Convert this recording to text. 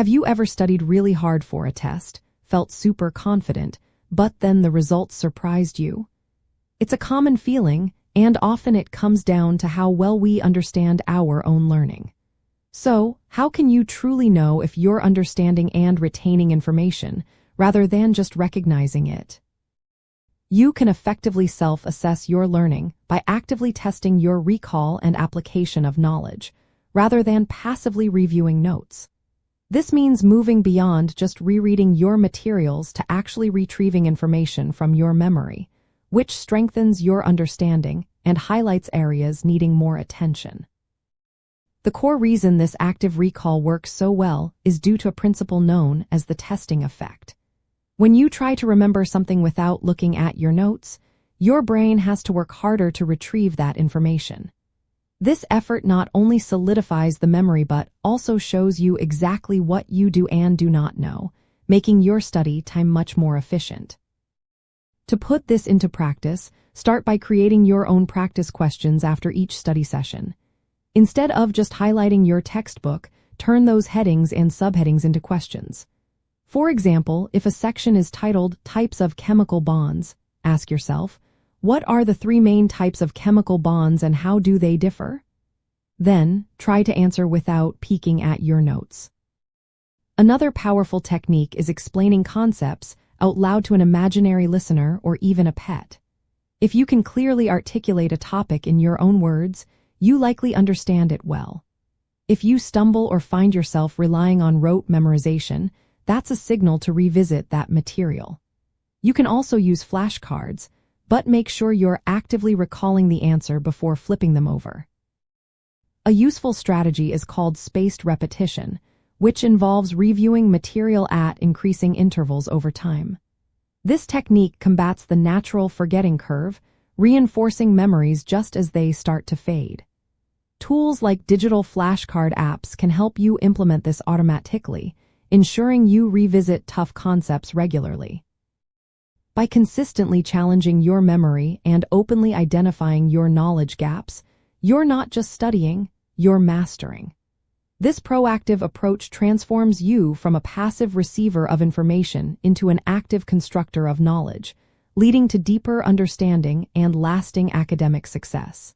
Have you ever studied really hard for a test, felt super confident, but then the results surprised you? It's a common feeling, and often it comes down to how well we understand our own learning. So, how can you truly know if you're understanding and retaining information, rather than just recognizing it? You can effectively self-assess your learning by actively testing your recall and application of knowledge, rather than passively reviewing notes. This means moving beyond just rereading your materials to actually retrieving information from your memory, which strengthens your understanding and highlights areas needing more attention. The core reason this active recall works so well is due to a principle known as the testing effect. When you try to remember something without looking at your notes, your brain has to work harder to retrieve that information. This effort not only solidifies the memory but also shows you exactly what you do and do not know, making your study time much more efficient. To put this into practice, start by creating your own practice questions after each study session. Instead of just highlighting your textbook, turn those headings and subheadings into questions. For example, if a section is titled Types of Chemical Bonds, ask yourself, what are the 3 main types of chemical bonds and how do they differ? Then, try to answer without peeking at your notes. Another powerful technique is explaining concepts out loud to an imaginary listener or even a pet. If you can clearly articulate a topic in your own words, you likely understand it well. If you stumble or find yourself relying on rote memorization, that's a signal to revisit that material. You can also use flashcards, but make sure you're actively recalling the answer before flipping them over. A useful strategy is called spaced repetition, which involves reviewing material at increasing intervals over time. This technique combats the natural forgetting curve, reinforcing memories just as they start to fade. Tools like digital flashcard apps can help you implement this automatically, ensuring you revisit tough concepts regularly. By consistently challenging your memory and openly identifying your knowledge gaps, you're not just studying, you're mastering. This proactive approach transforms you from a passive receiver of information into an active constructor of knowledge, leading to deeper understanding and lasting academic success.